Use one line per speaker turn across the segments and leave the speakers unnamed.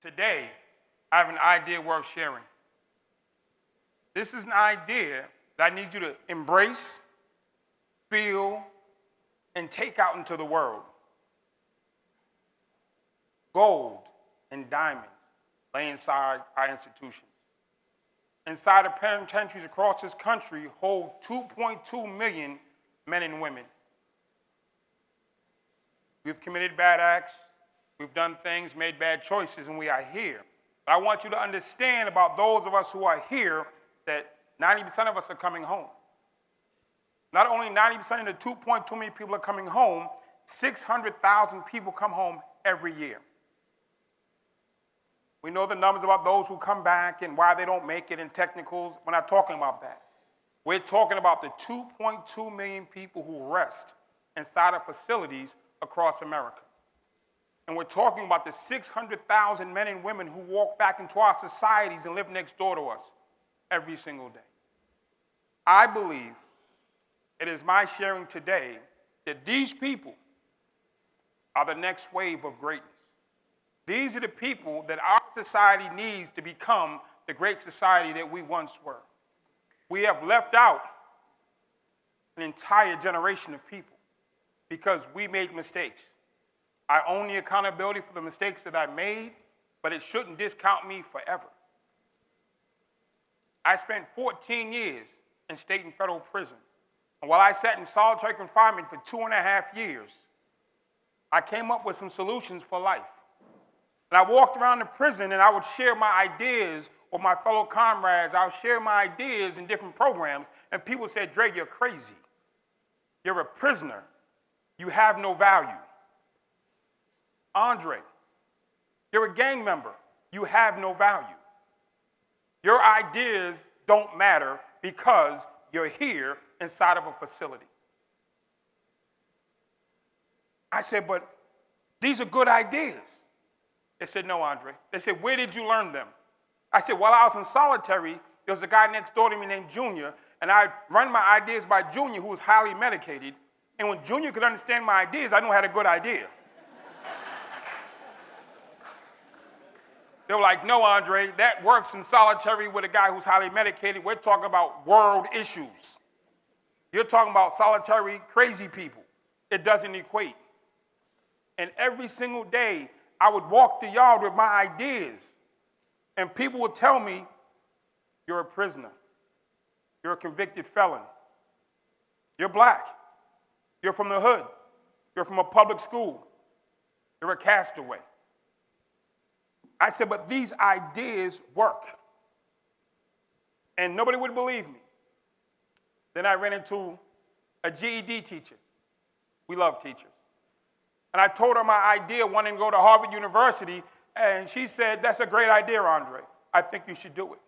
Today, I have an idea worth sharing. This is an idea that I need you to embrace, feel, and take out into the world. Gold and diamonds lay inside our institutions. Inside of penitentiaries across this country hold 2.2 million men and women. We've committed bad acts, we've done things, made bad choices, and we are here. But I want you to understand about those of us who are here that 90% of us are coming home. Not only 90% of the 2.2 million people are coming home, 600,000 people come home every year. We know the numbers about those who come back and why they don't make it in technicals. We're not talking about that. We're talking about the 2.2 million people who rest inside of facilities across America. And we're talking about the 600,000 men and women who walk back into our societies and live next door to us every single day. I believe it is my sharing today that these people are the next wave of greatness. These are the people that our society needs to become the great society that we once were. We have left out an entire generation of people because we made mistakes. I own the accountability for the mistakes that I made, but it shouldn't discount me forever. I spent 14 years in state and federal prison. And while I sat in solitary confinement for 2.5 years, I came up with some solutions for life. And I walked around the prison and I would share my ideas with my fellow comrades. I would share my ideas in different programs, and people said, "Dre, you're crazy. You're a prisoner. You have no value. Andre, you're a gang member. You have no value. Your ideas don't matter because you're here inside of a facility." I said, "But these are good ideas." They said, "No, Andre." They said, "Where did you learn them?" I said, "While I was in solitary, there was a guy next door to me named Junior, and I run my ideas by Junior, who was highly medicated. And when Junior could understand my ideas, I knew I had a good idea." They were like, "No, Andre, that works in solitary with a guy who's highly medicated. We're talking about world issues. You're talking about solitary crazy people. It doesn't equate." And every single day, I would walk the yard with my ideas, and people would tell me, "You're a prisoner. You're a convicted felon. You're black. You're from the hood. You're from a public school. You're a castaway." I said, "But these ideas work." And nobody would believe me. Then I ran into a GED teacher. We love teachers. And I told her my idea, wanting to go to Harvard University, and she said, "That's a great idea, Andre. I think you should do it."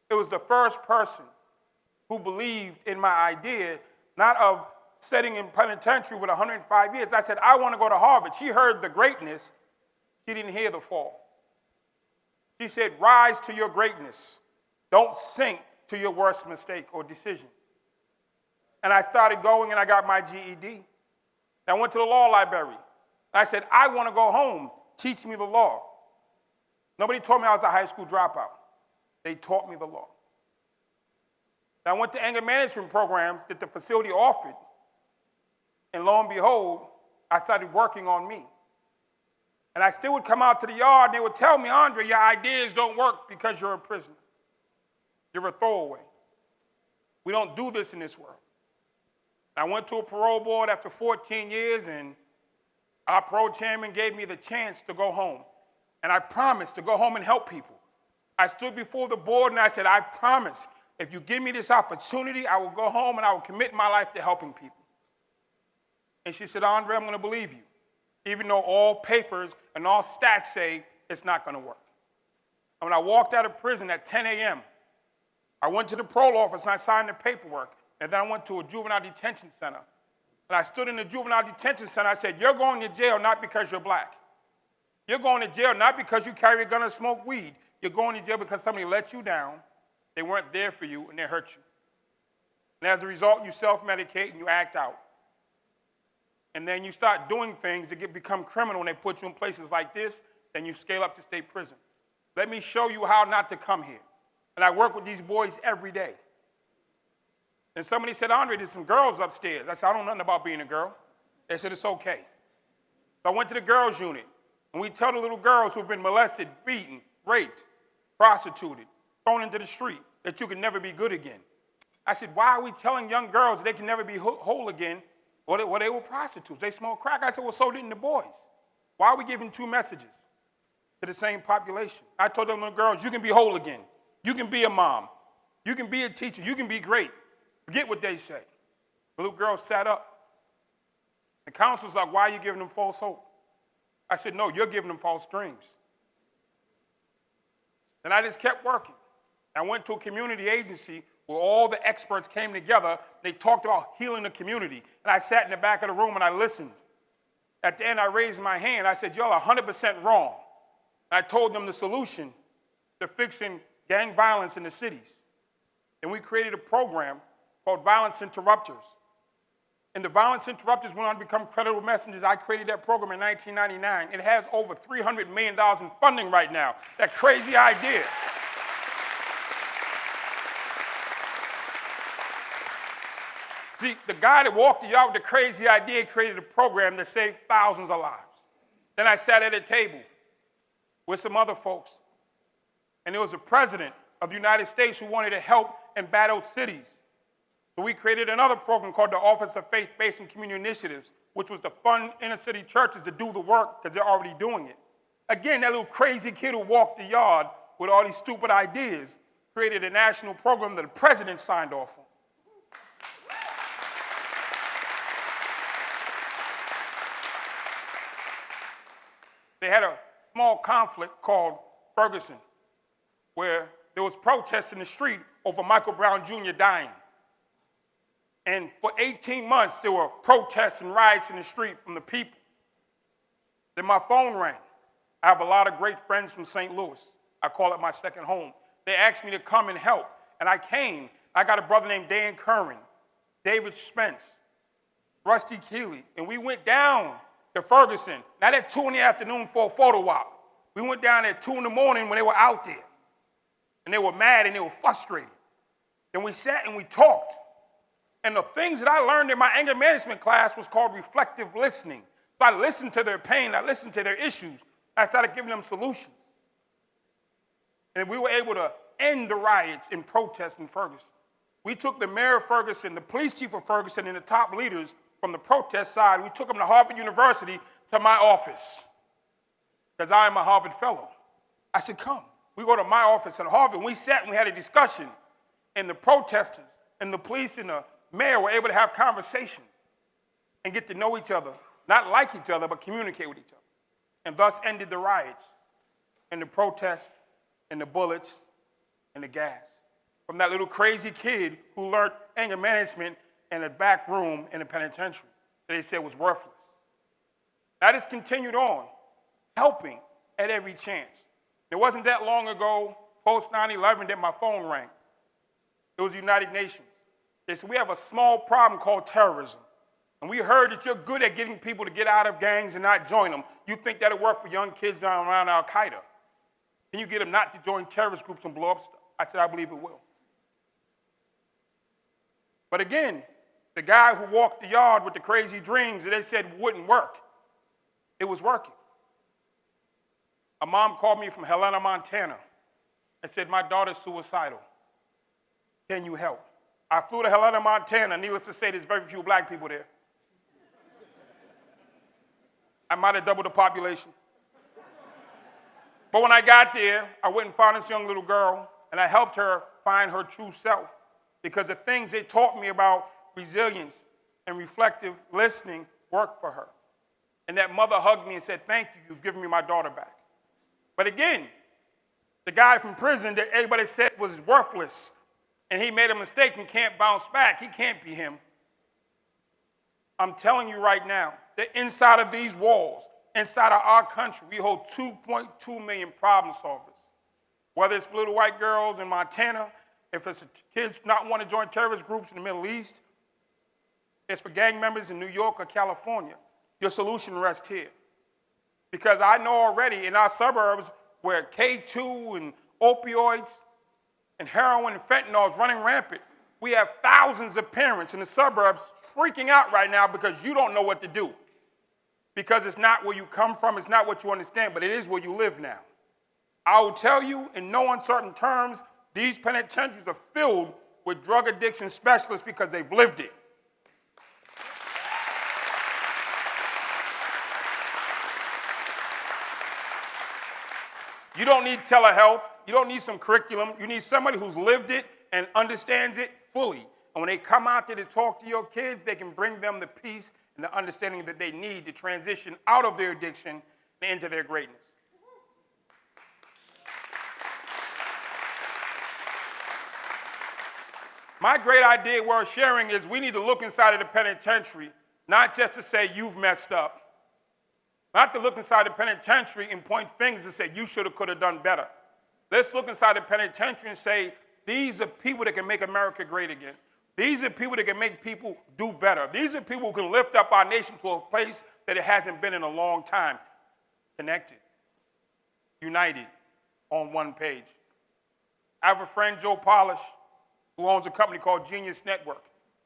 It was the first person who believed in my idea, not of sitting in penitentiary with 105 years. I said, "I want to go to Harvard." She heard the greatness. She didn't hear the fall. She said, "Rise to your greatness. Don't sink to your worst mistake or decision." And I started going, and I got my GED. I went to the law library. I said, "I want to go home. Teach me the law." Nobody told me I was a high school dropout. They taught me the law. I went to anger management programs that the facility offered. And lo and behold, I started working on me. And I still would come out to the yard, and they would tell me, "Andre, your ideas don't work because you're a prisoner. You're a throwaway. We don't do this in this world." I went to a parole board after 14 years, and our parole chairman gave me the chance to go home. And I promised to go home and help people. I stood before the board and I said, "I promise, if you give me this opportunity, I will go home and I will commit my life to helping people." And she said, "Andre, I'm going to believe you, even though all papers and all stats say it's not going to work." And when I walked out of prison at 10 a.m., I went to the parole office and I signed the paperwork. And then I went to a juvenile detention center. And I stood in the juvenile detention center. I said, "You're going to jail not because you're black. You're going to jail not because you carry a gun or smoke weed. You're going to jail because somebody let you down, they weren't there for you, and they hurt you. And as a result, you self-medicate and you act out. And then you start doing things that become criminal when they put you in places like this. then you scale up to state prison. Let me show you how not to come here. And I work with these boys every day. And somebody said, Andre, there's some girls upstairs. I said, I don't know nothing about being a girl. They said, it's okay. So I went to the girls' unit, and we tell the little girls who've been molested, beaten, raped, prostituted, thrown into the street, that you can never be good again. I said, why are we telling young girls they can never be whole again? Well, they were prostitutes. They smoked crack. I said, well, so didn't the boys. Why are we giving two messages to the same population? I told them little girls, you can be whole again. You can be a mom. You can be a teacher. You can be great. Forget what they say. The little girl sat up. The counselor's like, why are you giving them false hope? I said, no, you're giving them false dreams. And I just kept working. I went to a community agency where all the experts came together. They talked about healing the community. And I sat in the back of the room and I listened. At the end, I raised my hand. I said, y'all are 100% wrong. I told them the solution to fixing gang violence in the cities. And we created a program called Violence Interrupters. And the Violence Interrupters went on to become Credible Messengers. I created that program in 1999. It has over $300 million in funding right now. That crazy idea. See, the guy that walked the yard with the crazy idea created a program that saved thousands of lives. Then I sat at a table with some other folks, and there was a president of the United States who wanted to help in battled cities. So we created another program called the Office of Faith-Based and Community Initiatives, which was to fund inner-city churches to do the work because they're already doing it. Again, that little crazy kid who walked the yard with all these stupid ideas created a national program that the president signed off on. They had a small conflict called Ferguson, where there was protests in the street over Michael Brown Jr. dying. And for 18 months, there were protests and riots in the street from the people. Then my phone rang. I have a lot of great friends from St. Louis. I call it my second home. They asked me to come and help, and I came. I got a brother named Dan Curran, David Spence, Rusty Keeley, and we went down to Ferguson, not at 2 in the afternoon for a photo op. We went down at 2 in the morning when they were out there. And they were mad and they were frustrated. Then we sat and we talked. And the things that I learned in my anger management class was called reflective listening. So I listened to their pain, I listened to their issues, I started giving them solutions. And we were able to end the riots and protests in Ferguson. We took the mayor of Ferguson, the police chief of Ferguson, and the top leaders from the protest side. We took them to Harvard University to my office because I am a Harvard fellow. I said, come. We go to my office at Harvard, and we sat and we had a discussion, and the protesters and the police and the mayor were able to have conversation and get to know each other, not like each other, but communicate with each other, and thus ended the riots and the protests and the bullets and the gas from that little crazy kid who learned anger management in a back room in a penitentiary that they said was worthless. That has continued on, helping at every chance. It wasn't that long ago, post 9/11, that my phone rang. It was the United Nations. They said, we have a small problem called terrorism. And we heard that you're good at getting people to get out of gangs and not join them. You think that'll work for young kids around Al-Qaeda? Can you get them not to join terrorist groups and blow up stuff? I said, I believe it will. But again, the guy who walked the yard with the crazy dreams that they said wouldn't work, it was working. A mom called me from Helena, Montana, and said, my daughter's suicidal. Can you help? I flew to Helena, Montana. Needless to say, there's very few black people there. I might have doubled the population. But when I got there, I went and found this young little girl, and I helped her find her true self, because the things they taught me about resilience and reflective listening worked for her. And that mother hugged me and said, thank you, you've given me my daughter back. But again, the guy from prison that everybody said was worthless, and he made a mistake and can't bounce back, he can't be him. I'm telling you right now that inside of these walls, inside of our country, we hold 2.2 million problem solvers. Whether it's little white girls in Montana, if it's kids not want to join terrorist groups in the Middle East, it's for gang members in New York or California. Your solution rests here. Because I know already in our suburbs where K2 and opioids and heroin and fentanyl is running rampant, we have thousands of parents in the suburbs freaking out right now because you don't know what to do. Because it's not where you come from, it's not what you understand, but it is where you live now. I will tell you in no uncertain terms, these penitentiaries are filled with drug addiction specialists because they've lived it. You don't need telehealth. You don't need some curriculum. You need somebody who's lived it and understands it fully. And when they come out there to talk to your kids, they can bring them the peace and the understanding that they need to transition out of their addiction and into their greatness. My great idea worth sharing is we need to look inside of the penitentiary, not just to say you've messed up, not to look inside the penitentiary and point fingers and say you should have, could have done better. Let's look inside the penitentiary and say these are people that can make America great again. These are people that can make people do better. These are people who can lift up our nation to a place that it hasn't been in a long time. Connected, united, on one page. I have a friend, Joe Polish, who owns a company called Genius Network.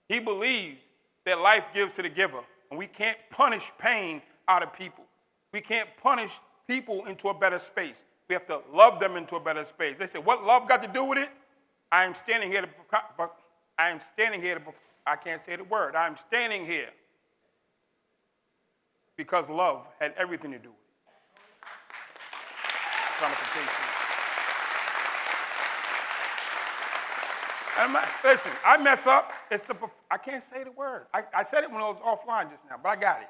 He believes that life gives to the giver, and we can't punish pain out of people. We can't punish people into a better space. We have to love them into a better space. They say, what love got to do with it? I am standing here I can't say the word. I'm standing here because love had everything to do with it. Personification. Listen, I mess up. I can't say the word. I said it when I was offline just now, but I got it.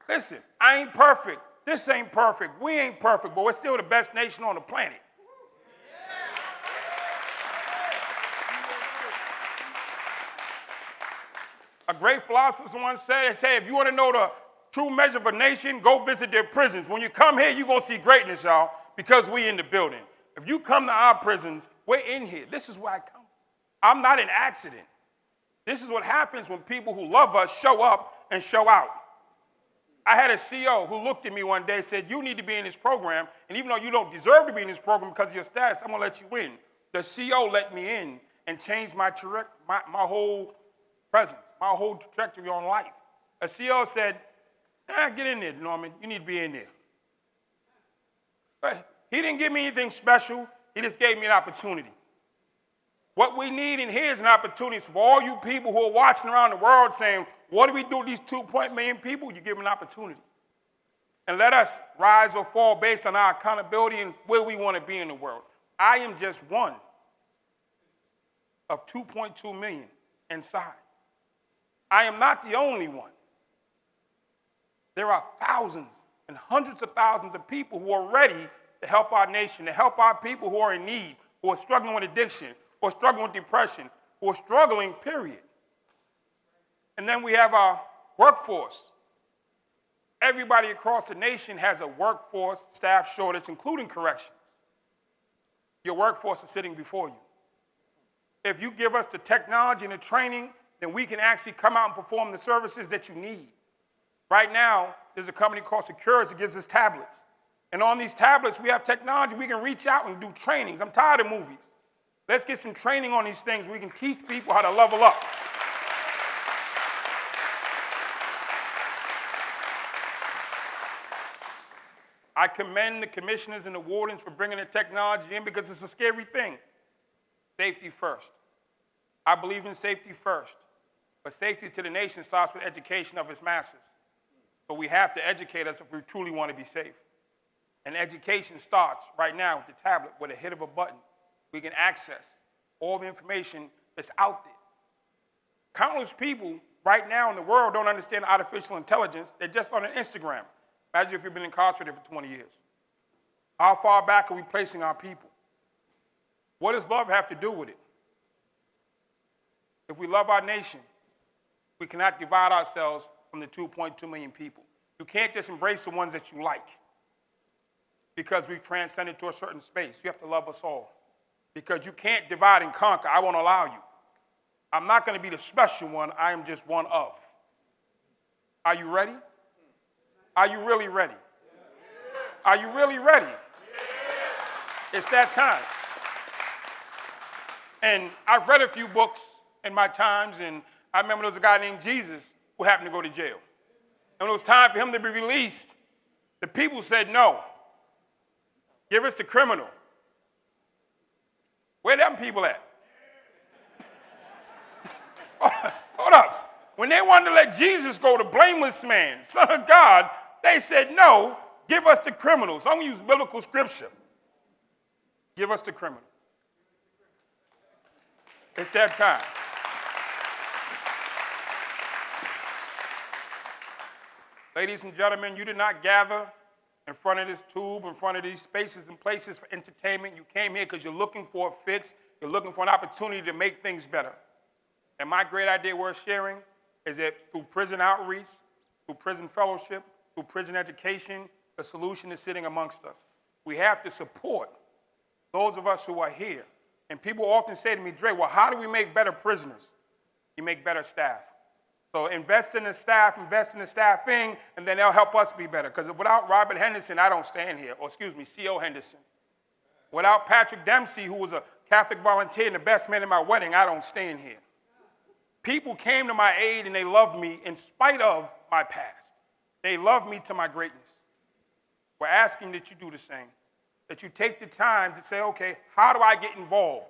Listen, I ain't perfect. This ain't perfect. We ain't perfect, but we're still the best nation on the planet. A great philosopher once said, if you want to know the true measure of a nation, go visit their prisons. When you come here, you're going to see greatness, y'all, because we in the building. If you come to our prisons, we're in here. This is where I come. I'm not an accident. This is what happens when people who love us show up and show out. I had a CEO who looked at me one day and said, you need to be in this program, and even though you don't deserve to be in this program because of your status, I'm going to let you in. The CEO let me in and changed my whole presence, my whole trajectory on life. A CEO said, get in there, Norman. You need to be in there. But he didn't give me anything special. He just gave me an opportunity. What we need in here is an opportunity for all you people who are watching around the world saying, what do we do with these 2 million people? You give them an opportunity. And let us rise or fall based on our accountability and where we want to be in the world. I am just one of 2.2 million inside. I am not the only one. There are thousands and hundreds of thousands of people who are ready to help our nation, to help our people who are in need, who are struggling with addiction, who are struggling with depression, who are struggling, period. And then we have our workforce. Everybody across the nation has a workforce staff shortage, including corrections. Your workforce is sitting before you. If you give us the technology and the training, then we can actually come out and perform the services that you need. Right now, there's a company called Securus that gives us tablets. And on these tablets, we have technology. We can reach out and do trainings. I'm tired of movies. Let's get some training on these things. We can teach people how to level up. I commend the commissioners and the wardens for bringing the technology in because it's a scary thing. Safety first. I believe in safety first. But safety to the nation starts with education of its masses. But we have to educate us if we truly want to be safe. And education starts right now with the tablet. With a hit of a button, we can access all the information that's out there. Countless people right now in the world don't understand artificial intelligence. They're just on an Instagram. Imagine if you've been incarcerated for 20 years. How far back are we placing our people? What does love have to do with it? If we love our nation, we cannot divide ourselves from the 2.2 million people. You can't just embrace the ones that you like because we've transcended to a certain space. You have to love us all because you can't divide and conquer. I won't allow you. I'm not going to be the special one. I am just one of. Are you ready? Are you really ready? Are you really ready? It's that time. And I've read a few books in my times, and I remember there was a guy named Jesus who happened to go to jail. And when it was time for him to be released, the people said, no, give us the criminal. Where them people at? Hold up. When they wanted to let Jesus go, the blameless man, Son of God, they said, no, give us the criminal. So I'm going to use biblical scripture. Give us the criminal. It's that time. Ladies and gentlemen, you did not gather in front of this tube, in front of these spaces and places for entertainment. You came here because you're looking for a fix. You're looking for an opportunity to make things better. And my great idea worth sharing is that through prison outreach, through prison fellowship, through prison education, the solution is sitting amongst us. We have to support those of us who are here. And people often say to me, Dre, well, how do we make better prisoners? You make better staff. So invest in the staff, invest in the staffing, and then they'll help us be better. Because without Robert Henderson, I don't stand here. Or excuse me, C.O. Henderson. Without Patrick Dempsey, who was a Catholic volunteer and the best man at my wedding, I don't stand here. People came to my aid and they loved me in spite of my past. They loved me to my greatness. We're asking that you do the same. That you take the time to say, okay, how do I get involved?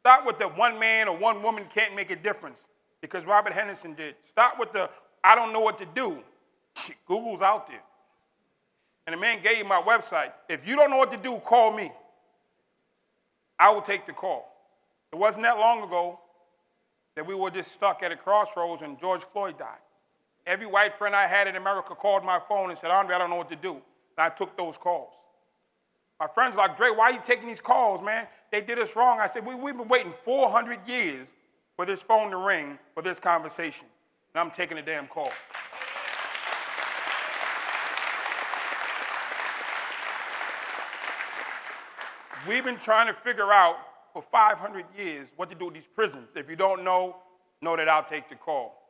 Start with the one man or one woman can't make a difference, because Robert Henderson did. Start with the I don't know what to do. Google's out there. And the man gave you my website. If you don't know what to do, call me. I will take the call. It wasn't that long ago that we were just stuck at a crossroads and George Floyd died. Every white friend I had in America called my phone and said, Andre, I don't know what to do. And I took those calls. My friends were like, Dre, why are you taking these calls, man? They did us wrong. I said, we've been waiting 400 years for this phone to ring for this conversation. And I'm taking a damn call. We've been trying to figure out for 500 years what to do with these prisons. If you don't know that I'll take the call.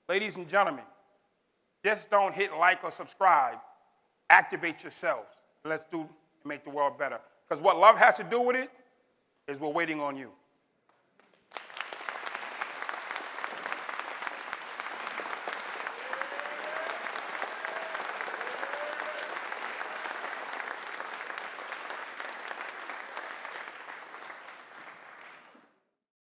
Ladies and gentlemen, just don't hit like or subscribe. Activate yourselves. Let's do make the world better. Because what love has to do with it is we're waiting on you.